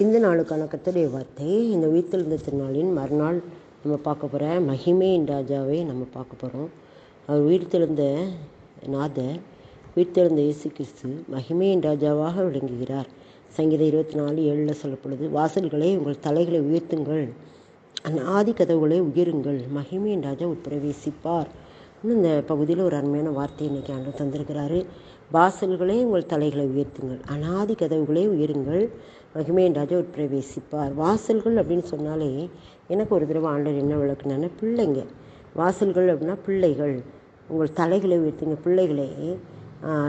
இந்த நாளுக்கான கர்த்தருடைய வார்த்தை, இந்த உயிர்த்தெழுந்த திருநாளின் மறுநாள் நம்ம பார்க்க போகிற மகிமையின் ராஜாவை நம்ம பார்க்க போகிறோம். அவர் உயிர்த்தெழுந்த நாதர், உயிர்த்தெழுந்த இயேசு கிறிஸ்து மகிமையின் ராஜாவாக விளங்குகிறார். சங்கீதம் 24:7 சொல்லப்படுது, வாசல்களை உங்கள் தலைகளை உயர்த்துங்கள், ஆதி கதவுகளை உயருங்கள், மகிமையின் ராஜா உட்பிரவேசிப்பார். இந்த பகுதியில் ஒரு அருமையான வார்த்தை இன்றைக்கி ஆண்டு தந்திருக்கிறாரு. வாசல்களே உங்கள் தலைகளை உயர்த்துங்கள், அநாதி கதவுகளே உயருங்கள், மகிமையின் ராஜா உட்பிரவேசிப்பார். வாசல்கள் அப்படின்னு சொன்னாலே எனக்கு ஒரு தடவை ஆண்டவர் என்ன விளக்குனான்னா, பிள்ளைங்க. வாசல்கள் அப்படின்னா பிள்ளைகள். உங்கள் தலைகளை உயர்த்துங்க. பிள்ளைகளே,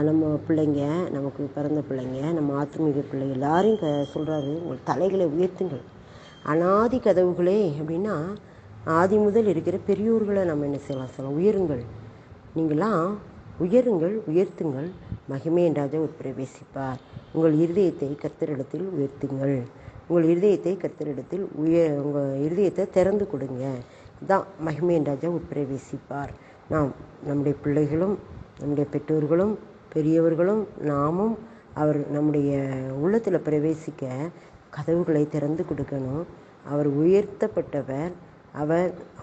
நம்ம பிள்ளைங்க, நமக்கு பிறந்த பிள்ளைங்க, நம்ம ஆத்மீக பிள்ளைகள் எல்லாரையும் சொல்கிறாரு, உங்கள் தலைகளை உயர்த்துங்கள். அநாதி கதவுகளே அப்படின்னா ஆதி முதல் இருக்கிற பெரியோர்களை நம்ம என்ன சொல்லலாம், உயருங்கள். நீங்களாம் உயருங்கள், உயர்த்துங்கள், மகிமையின் ராஜா உட்பிரவேசிப்பார். உங்கள் இருதயத்தை கர்த்தரிடத்தில் உயர்த்துங்கள். உங்கள் இருதயத்தை கர்த்தரிடத்தில் உங்கள் இருதயத்தை திறந்து கொடுங்க. இதுதான் மகிமையின் ராஜா உட்பிரவேசிப்பார். நம்முடைய பிள்ளைகளும், நம்முடைய பெற்றோர்களும், பெரியவர்களும், நாமும் அவர் நம்முடைய உள்ளத்தில் பிரவேசிக்க கதவுகளை திறந்து கொடுக்கணும். அவர்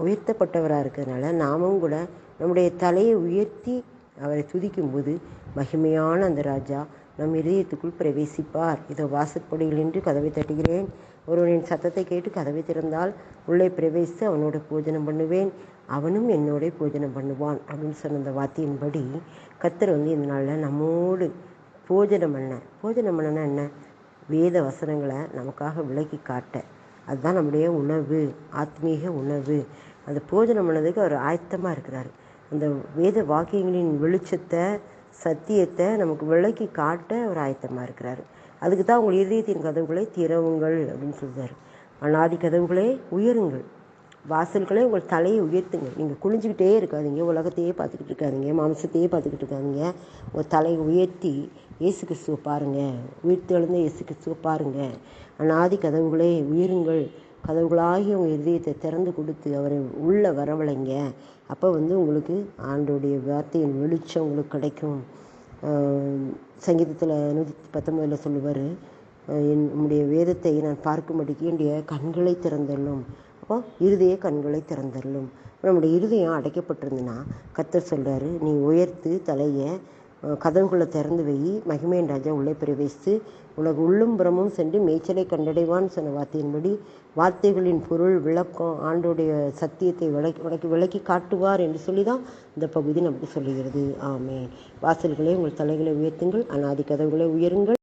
உயர்த்தப்பட்டவராக இருக்கிறதுனால நாமும் கூட நம்முடைய தலையை உயர்த்தி அவரை துதிக்கும்போது மகிமையான அந்த ராஜா நம் இதயத்துக்குள் பிரவேசிப்பார். இதோ வாசற்படியில் நின்று கதவை தட்டுகிறேன், ஒருவனின் சத்தத்தை கேட்டு கதவை திறந்தால் உள்ளே பிரவேசித்து அவனோட பூஜனம் பண்ணுவேன், அவனும் என்னோட பூஜனம் பண்ணுவான் அப்படின்னு சொன்ன அந்த வார்த்தையின்படி கர்த்தர் இந்த நாளில் நம்மோடு பூஜனம் பண்ணனா என்ன? வேத வசனங்களை நமக்காக விலக்கி காட்ட, அதுதான் நம்முடைய உணவு, ஆத்மீக உணவு. அந்த பூஜனம் பண்ணதுக்கு அவர் ஆயத்தமாக இருக்கிறார். அந்த வேத வாக்கியங்களின் வெளிச்சத்தை, சத்தியத்தை நமக்கு விளக்கி காட்ட அவர் ஆயத்தமாக இருக்கிறார். அதுக்கு தான் உங்கள் இதயத்தின் கதவுகளை திறவுங்கள் அப்படின்னு சொல்கிறார். அநாதி கதவுகளே உயருங்கள், வாசல்களே உங்கள் தலையை உயர்த்துங்கள். நீங்கள் குனிஞ்சிக்கிட்டே இருக்காதீங்க, உலகத்தையே பார்த்துக்கிட்டு இருக்காதீங்க, மாம்சத்தையே பார்த்துக்கிட்டு இருக்காதீங்க. உங்கள் தலையை உயர்த்தி இயேசு கிறிஸ்துவை பாருங்கள், உயிர்த்தெழுந்த இயேசு கிறிஸ்துவை பாருங்கள். அநாதி கதவுகளே உயருங்கள், கதவுகளாகி உங்கள் இதயத்தை திறந்து கொடுத்து அவரை உள்ளே வரவழைங்க. அப்போ உங்களுக்கு ஆண்டோடைய வார்த்தையின் வெளிச்சம் உங்களுக்கு கிடைக்கும். சங்கீதத்தில் 119 சொல்லுவார், என்னுடைய வேதத்தை நான் பார்க்கும்படிக்கு என்னுடைய கண்களை திறந்தள்ளும். அப்போ இருதய கண்களை திறந்தள்ளும். நம்முடைய இருதயம் அடைக்கப்பட்டிருந்துன்னா கர்த்தர் சொல்கிறாரு, நீ உயர்த்து தலையை, கதவுகளை திறந்து வை, மகிமையின் ராஜா உள்ளே பிரவேசித்து உனக்கு உள்ளும் புறமும் சென்று மேய்ச்சலை கண்டடைவான்னு சொன்ன வார்த்தையின்படி வார்த்தைகளின் பொருள் விளக்கம், ஆண்டோடைய சத்தியத்தை விளக்கி காட்டுவார் என்று சொல்லி தான் இந்த பகுதி நமக்கு சொல்லுகிறது. ஆமென். வாசல்களே உங்கள் தலைகளை உயர்த்துங்கள், அநாதி கதவுகளை உயருங்கள்.